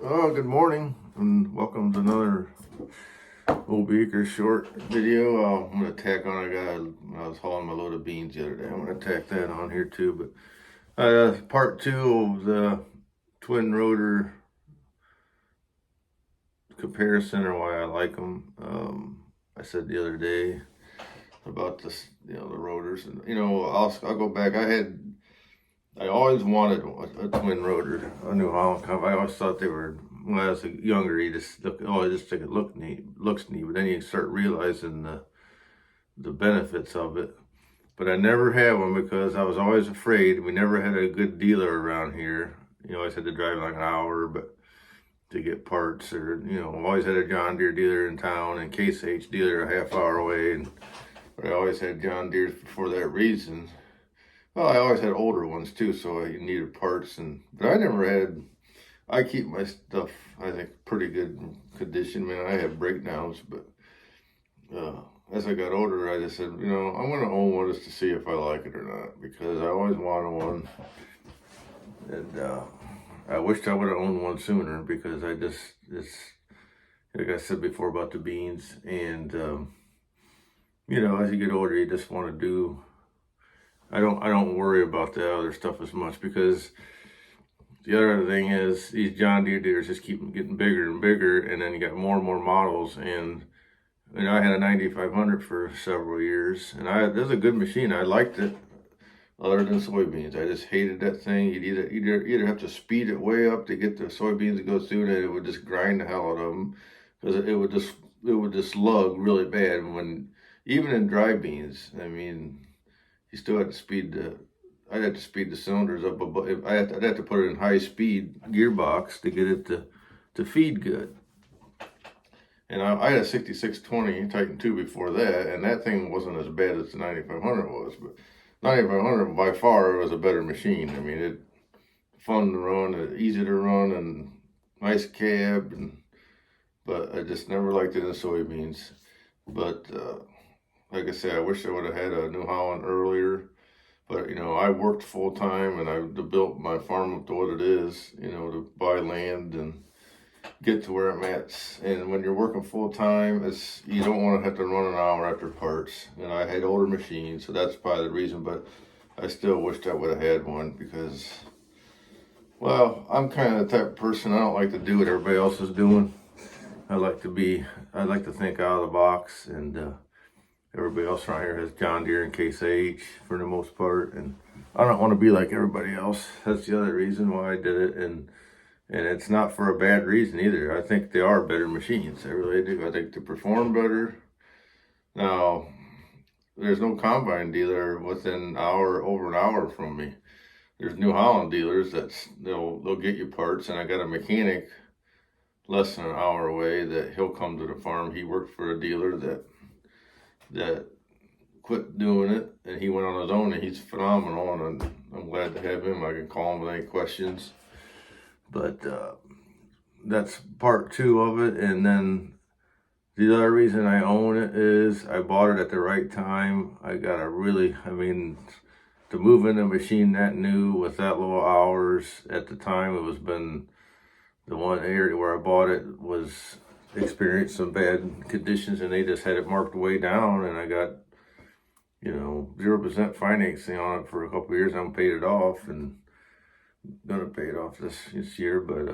Oh, good morning and welcome to another Old Beaker short video. I'm going to tack on, I was hauling my load of beans the other day. I'm going to tack that on here too, but part two of the twin rotor comparison, or why I like them. I said the other day about this, the rotors, and I'll go back. I always wanted a twin rotor, a New Holland cup. I always thought they were, when I was younger, you just look, oh, I just think it looks neat. But then you start realizing the benefits of it. But I never had one because I was always afraid. We never had a good dealer around here. I always had to drive like an hour, but to get parts, or always had a John Deere dealer in town and Case H dealer a half hour away, but I always had John Deere's for that reason. Well, I always had older ones too, so I needed parts, but I never had. I keep my stuff, I think, pretty good condition. Man, I have breakdowns, but as I got older, I just said, I'm going to own one just to see if I like it or not, because I always wanted one, and I wished I would have owned one sooner, because it's like I said before about the beans, and as you get older, you just want to do. I don't worry about the other stuff as much, because the other thing is these John Deere dealers just keep getting bigger and bigger, and then you got more and more models. And I had a 9500 for several years, and it was a good machine. I liked it, other than soybeans. I just hated that thing. You'd either have to speed it way up to get the soybeans to go through, and it would just grind the hell out of them, because it would just lug really bad. Even in dry beans, I mean, you still had to I'd have to speed the cylinders up, but I'd have to put it in high speed gearbox to get it to feed good. And I had a 6620 Titan 2 before that, and that thing wasn't as bad as the 9500 was, but 9500 by far was a better machine. I mean, it fun to run, easy to run, and nice cab, but I just never liked it in soybeans. But like I said, I wish I would have had a New Holland earlier. But, I worked full time, and I built my farm up to what it is, to buy land and get to where I'm at. And when you're working full time, you don't want to have to run an hour after parts. And I had older machines, so that's probably the reason. But I still wished I would have had one, because, well, I'm kind of the type of person, I don't like to do what everybody else is doing. I like to think out of the box, and everybody else around here has John Deere and Case H for the most part, and I don't want to be like everybody else. That's the other reason why I did it, and it's not for a bad reason either. I think they are better machines. I really do. I think they perform better. Now, there's no combine dealer within over an hour from me. There's New Holland dealers they'll get you parts, and I got a mechanic less than an hour away that he'll come to the farm. He worked for a dealer that quit doing it, and he went on his own, and he's phenomenal, and I'm glad to have him. I can call him with any questions. But that's part two of it. And then the other reason I own it is I bought it at the right time. To move in a machine that new with that low hours at the time, the one area where I bought it was experienced some bad conditions, and they just had it marked way down, and I got 0% financing on it for a couple of years. I'm paid it off, and gonna pay it off this year, but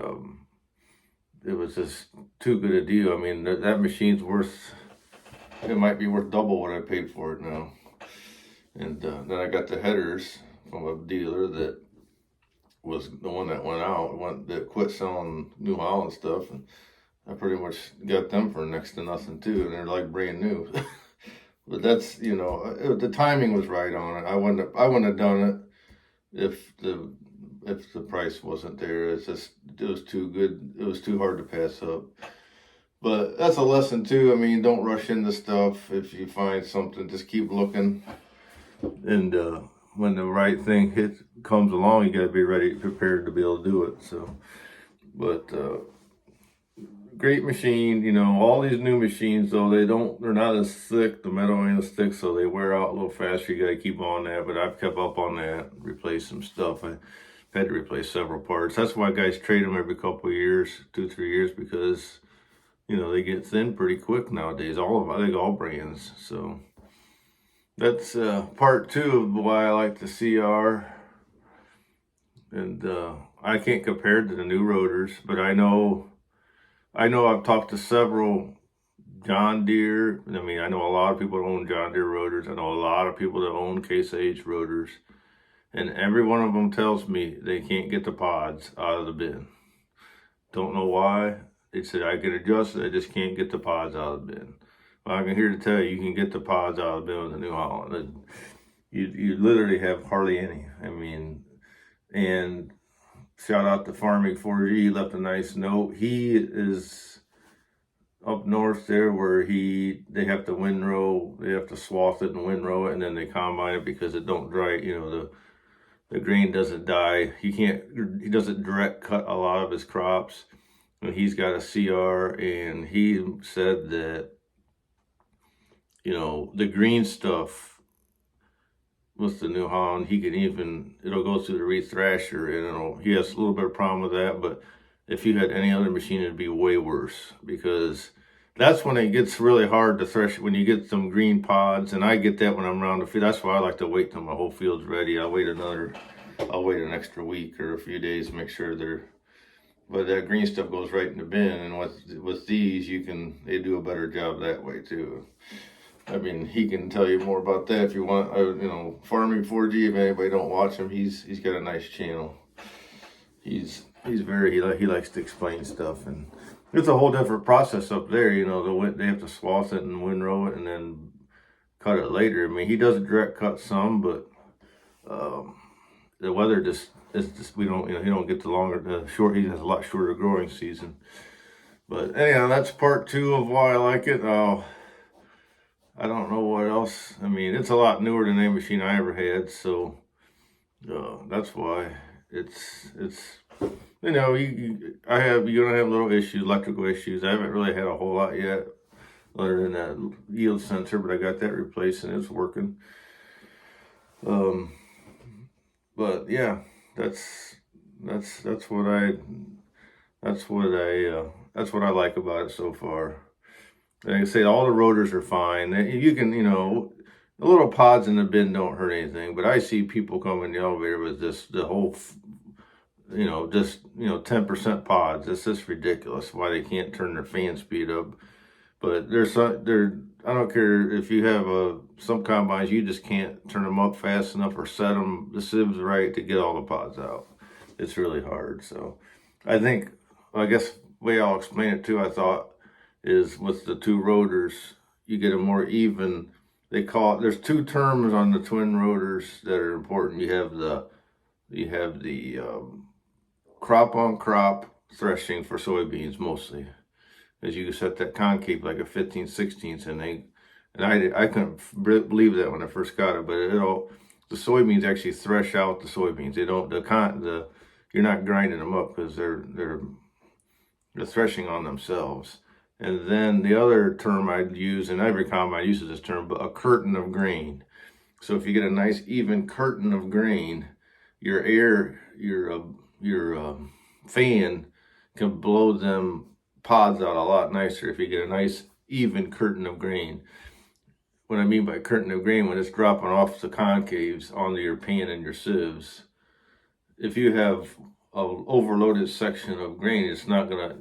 it was just too good a deal. I mean, that machine's it might be worth double what I paid for it now. And then I got the headers from a dealer that was the one that went out, that quit selling New Holland stuff, and I pretty much got them for next to nothing too, and they're like brand new. But that's, the timing was right on it. I wouldn't have done it if the price wasn't there. It was too good. It was too hard to pass up. But that's a lesson too. I mean, don't rush into stuff. If you find something, just keep looking. And when the right thing comes along, you got to be prepared to be able to do it. So, but great machine. All these new machines, though, they're not as thick. The metal ain't as thick, so they wear out a little faster. You got to keep on that. But I've kept up on that, replaced some stuff. had to replace several parts. That's why guys trade them every couple of years, 2-3 years, because they get thin pretty quick nowadays. I think all brands. So that's part 2 of why I like the CR. And I can't compare it to the new rotors, but I know I've talked to several John Deere. I mean, I know a lot of people that own John Deere rotors. I know a lot of people that own Case IH rotors. And every one of them tells me they can't get the pods out of the bin. Don't know why. They said, I can adjust it, I just can't get the pods out of the bin. Well, I'm here to tell you, you can get the pods out of the bin with the New Holland. You literally have hardly any. I mean, and shout out to Farming 4G. He left a nice note. He is up north there where they have to windrow, they have to swath it and windrow it, and then they combine it because it don't dry, the grain doesn't die. He doesn't direct cut a lot of his crops. And he's got a CR, and he said that, the green stuff with the New Holland, it'll go through the rethrasher, and he has a little bit of problem with that, but if you had any other machine, it'd be way worse, because that's when it gets really hard to thresh, when you get some green pods, and I get that when I'm around the field. That's why I like to wait till my whole field's ready. I'll wait an extra week or a few days to make sure but that green stuff goes right in the bin, and with these, they do a better job that way too. I mean, he can tell you more about that if you want. Farming 4G, if anybody don't watch him, he's got a nice channel. He likes to explain stuff, and it's a whole different process up there. They have to swath it and windrow it and then cut it later. I mean, he does direct cut some, but the weather he don't get he has a lot shorter growing season. But anyhow, that's part 2 of why I like it. I don't know what else. I mean, it's a lot newer than any machine I ever had, so that's why it's you're gonna have little issues, electrical issues. I haven't really had a whole lot yet, other than that yield sensor, but I got that replaced and it's working. But yeah, that's what I like about it so far. Like I say, all the rotors are fine. You can, the little pods in the bin don't hurt anything, but I see people come in the elevator with the whole, 10% pods. It's just ridiculous why they can't turn their fan speed up. But I don't care if you have some combines, you just can't turn them up fast enough or set the sieves right to get all the pods out. It's really hard. So I guess the way I'll explain it too, I thought, is with the 2 rotors, you get a more even, there's 2 terms on the twin rotors that are important. You have the crop on crop threshing for soybeans mostly, as you can set that concave like a 15/16, and I couldn't believe that when I first got it, but the soybeans actually thresh out the soybeans. They don't, you're not grinding them up because they're threshing on themselves. And then the other term I'd use, and every combine uses this term, but a curtain of grain. So if you get a nice even curtain of grain, your fan can blow them pods out a lot nicer if you get a nice even curtain of grain. What I mean by curtain of grain, when it's dropping off the concaves onto your pan and your sieves, if you have an overloaded section of grain, it's not gonna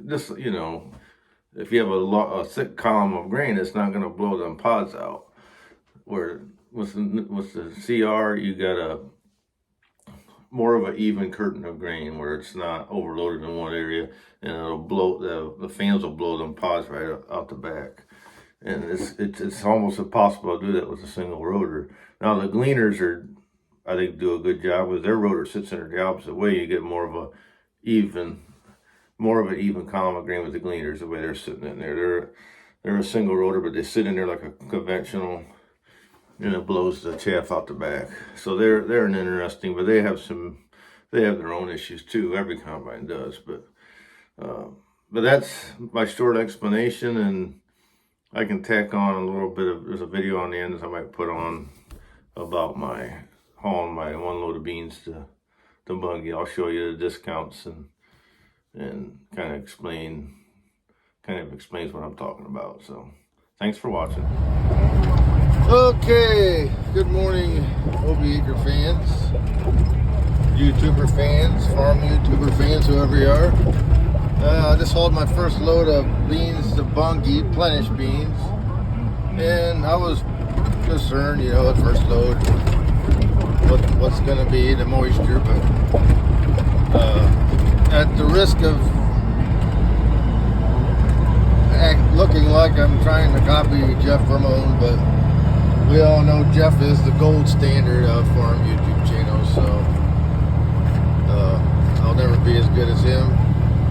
if you have a thick column of grain, it's not gonna blow them pods out. Where with the CR, you got more of an even curtain of grain where it's not overloaded in one area, and it'll blow the fans will blow them pods right out the back. And it's almost impossible to do that with a single rotor. Now the gleaners I think do a good job with their rotor sits in the opposite way. You get more of an even column of grain with the gleaners the way they're sitting in there. They're a single rotor, but they sit in there like a conventional, and it blows the chaff out the back. So they're an interesting, but they have their own issues too. Every combine does, but that's my short explanation, and I can tack on a little bit there's a video on the end that I might put on about hauling my 1 load of beans to the buggy. I'll show you the discounts and kind of explains what I'm talking about. So thanks for watching. Okay, good morning, OB Acre fans, YouTuber fans, farm YouTuber fans, whoever you are. I just hauled my first load of beans to Bungie, Plenish beans, and I was concerned, you know, the first load, what's going to be the moisture, but at the risk of looking like I'm trying to copy Jeff Ramone, but we all know Jeff is the gold standard of farm YouTube channels, so I'll never be as good as him.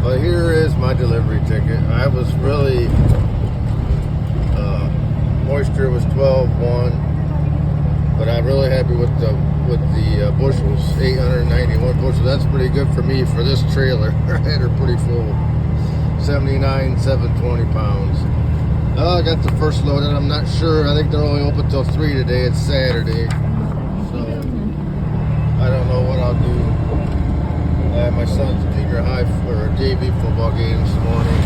But here is my delivery ticket. I was really, moisture was 12.1, but I'm really happy with the bushels, 891 bushels. That's pretty good for me for this trailer. I had her pretty full, 720 pounds. I got the first load and I'm not sure. I think they're only open till 3 today. It's Saturday, so I don't know what I'll do. I had my son's junior high or JV football game this morning,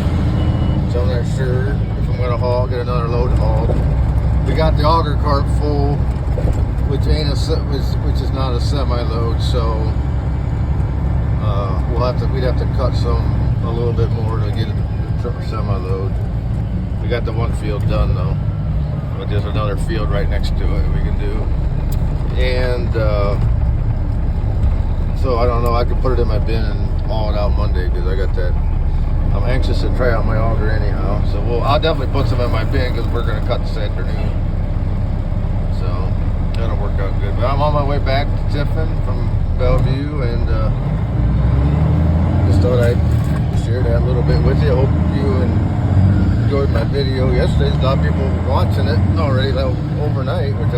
so I'm not sure if I'm gonna get another load hauled. We got the auger cart full, which is not a semi-load, so we'd have to cut a little bit more to get a semi-load. We got the one field done though, but there's another field right next to it we can do, and so I don't know. I could put it in my bin and haul it out Monday because I got that. I'm anxious to try out my auger anyhow, so I'll definitely put some in my bin because we're gonna cut this afternoon, so that'll work out good. But I'm on my way back to Tiffin from Bellevue, and just thought I'd share that a little bit with you. I hope you enjoyed my video yesterday. A lot of people were watching it already overnight, which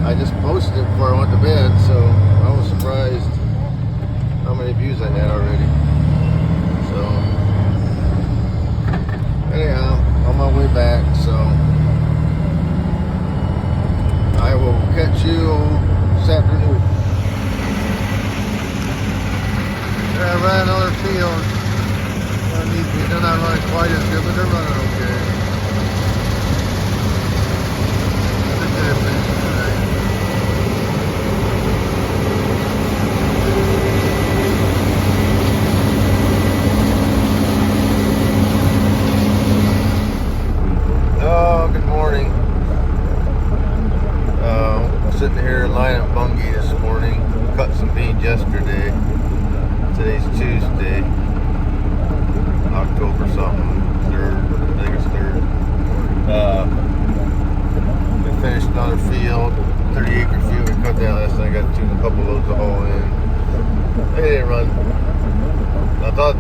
I just posted it before I went to bed, so I was surprised how many views I had already. So anyhow, on my way back, so I will catch you this afternoon. I ran another field. They're not running quite as good, but they're running okay. I think they're finished tonight. Oh, good morning. I'm sitting here in line at Bungie this morning. Cut some beans yesterday. Today's Tuesday, October something, 3rd, I think it's 3rd. We finished another field, 30-acre field. We cut that last night. Got a couple loads to haul in. They didn't run. I thought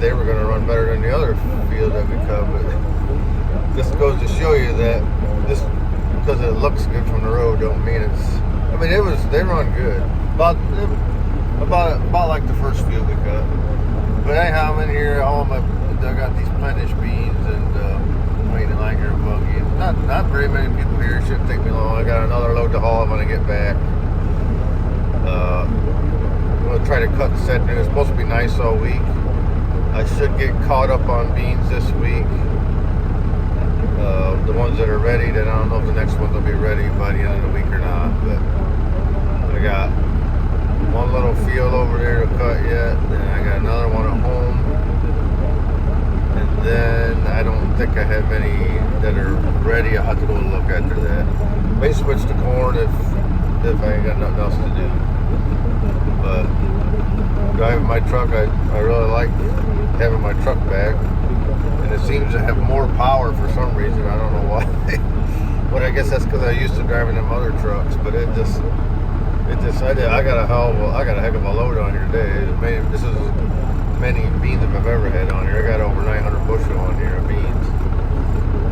they were going to run better than the other field that we cut, but this goes to show you that this, because it looks good from the road, don't mean it's. I mean, they run good. About like the first field we cut. But anyhow, I'm in here. I got these Plenish beans and waiting in line here at Buggy. Not very many people here. It shouldn't take me long. I got another load to haul when I get back. I'm gonna try to cut this afternoon. It's supposed to be nice all week. I should get caught up on beans this week. The ones that are ready. Then I don't know if the next ones will be ready by the end of the week or not. But I got one little field over there to cut yet, and I got another one at home, and then I don't think I have any that are ready. I'll have to go look after that. May switch to corn if I ain't got nothing else to do. But driving my truck, I really like having my truck back, and it seems to have more power for some reason. I don't know why. But I guess that's because I used to driving them other trucks, but I got a heck of a load on here today. This is as many beans as I've ever had on here. I got over 900 bushel on here of beans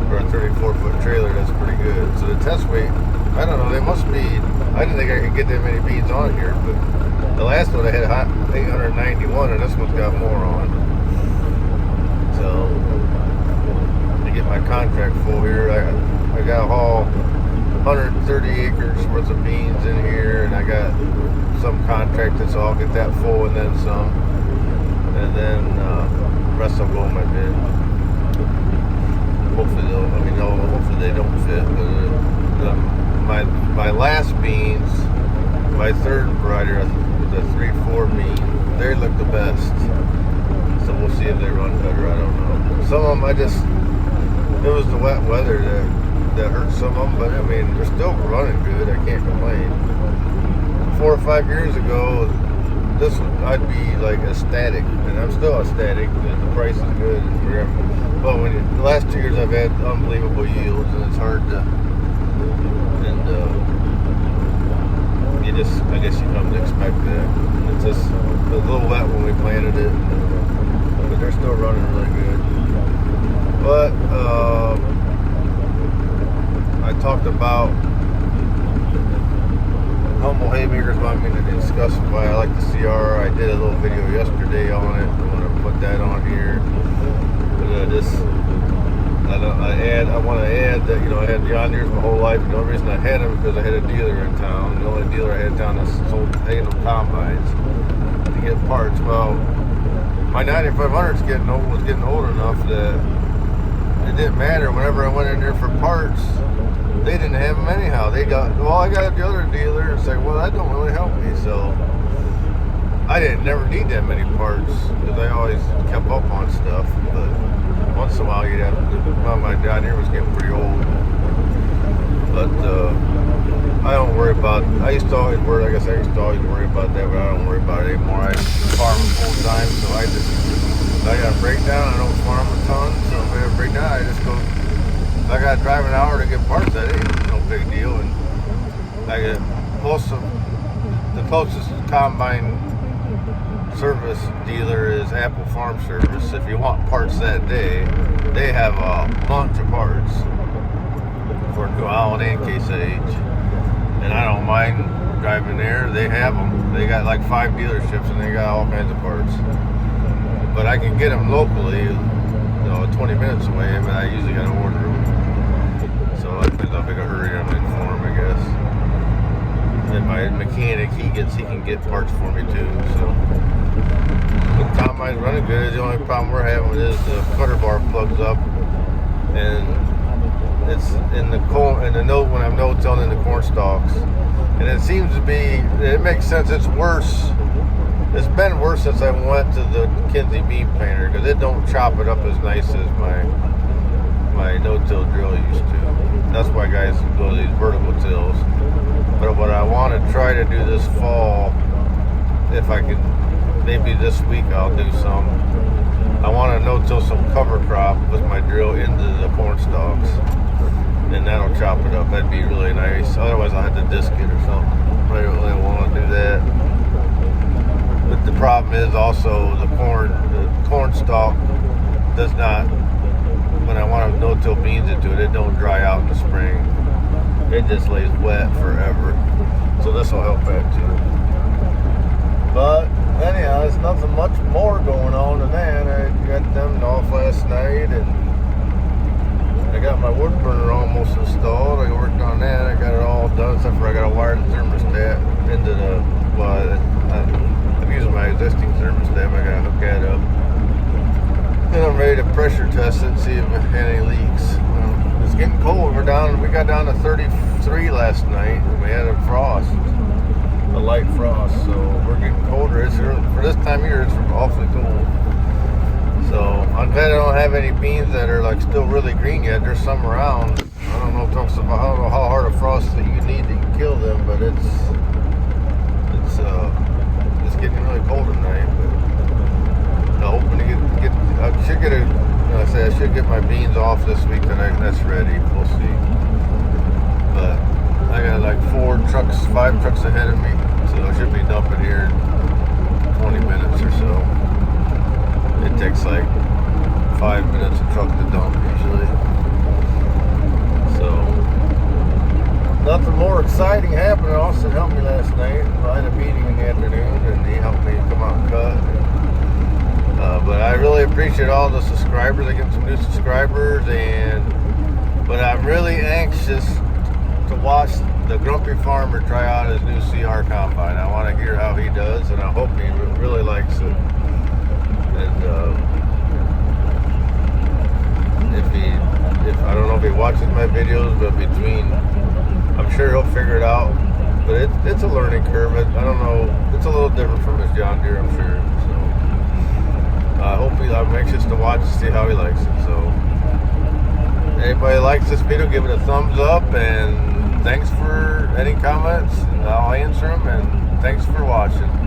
for a 34-foot trailer. That's pretty good. So the test weight, I don't know. They must be. I didn't think I could get that many beans on here, but the last one I had 891, and this one's got more on. So to get my contract full here, I got to haul 100 30 acres worth of beans in here, and I got some contracted, so I'll get that full and then some. And then the rest of them I did. Hopefully they don't fit. But my last beans, my third variety, the 3-4 bean, they look the best. So we'll see if they run better. I don't know. Some of them, it was the wet weather that hurt some of them, but I mean, they're still running good. I can't complain. 4 or 5 years ago, I'd be like ecstatic, and I'm still ecstatic that the price is good. But the last 2 years I've had unbelievable yields, and it's hard to, I guess you come to expect that. It's just a little wet when we planted it, but they're still running really good. But I talked about humble haymakers want me to discuss why I like the CR. I did a little video yesterday on it. I want to put that on here. I want to add that, I had John Deere's my whole life. The only reason I had them because I had a dealer in town. The only dealer I had in town that sold combines to get parts. Well, my 9500 was getting old enough that it didn't matter. Whenever I went in there for parts, they didn't have them anyhow. I got the other dealer. It's like, well, that don't really help me. So I never need that many parts because I always kept up on stuff. But once in a while, my John Deere was getting pretty old. But I don't worry about. I used to always worry about that, but I don't worry about it anymore. I farm full time, so if I got a breakdown, I don't farm a ton. So if I have a breakdown, I just go. If I got to drive an hour to get parts, that ain't no big deal. And I get the closest combine service dealer is Apple Farm Service. If you want parts that day, they have a bunch of parts for New Holland and Case Age, and I don't mind driving there. They have them. They got like 5 dealerships, and they got all kinds of parts. But I can get them locally, 20 minutes away. But I usually got to order them. So it depends how big a hurry I'm in for them, I guess. And my mechanic, he can get parts for me too. So the combine's running good. The only problem we're having is the cutter bar plugs up, and it's in the when I'm no-tilling in the corn stalks, and it seems to be. It makes sense. It's worse. It's been worse since I went to the Kinsey beam painter because it don't chop it up as nice as my no-till drill used to. That's why guys go to these vertical tills. But what I want to try to do this fall, if I can, maybe this week I'll do some. I want to no-till some cover crop with my drill into the corn stalks, and that'll chop it up. That'd be really nice. Otherwise I'll have to disc it or something. I don't really want to do that. But the problem is also the corn stalk does not, when I want to no-till beans into it, it don't dry out in the spring. It just lays wet forever. So this will help that too. But anyhow, there's nothing much more going on than that. I got them off last night, and I got my wood burner almost installed. I worked on that. I got it all done, except for I got to wire the thermostat into I'm using my existing thermostat. I got to hook that up. Then I'm ready to pressure test it and see if it had any leaks. It's getting cold. We got down to 33 last night. We had a light frost, so we're getting colder. For this time of year, it's awfully cold. So I'm glad I don't have any beans that are like still really green yet. There's some around. I don't know how hard a frost that you need to kill them, but it's getting really cold tonight. But I'm hoping to get. I should get I should get my beans off this week, that's ready. We'll see. But I got like 5 trucks ahead of me, so I should be dumping here in 20 minutes or so. It takes like 5 minutes a truck to dump usually. So nothing more exciting happened. Austin helped me last night. I had a meeting in the afternoon, and he helped me come out and cut. But I really appreciate all the subscribers. I get some new subscribers, but I'm really anxious to watch the Grumpy Farmer try out his new CR combine. I want to hear how he does, and I hope he really likes it. And if I don't know if he watches my videos, but I'm sure he'll figure it out. But it's a learning curve. I don't know. It's a little different from his John Deere, I'm sure. So I'm anxious to watch to see how he likes it. So anybody likes this video, give it a thumbs up, and thanks for any comments. I'll answer them, and thanks for watching.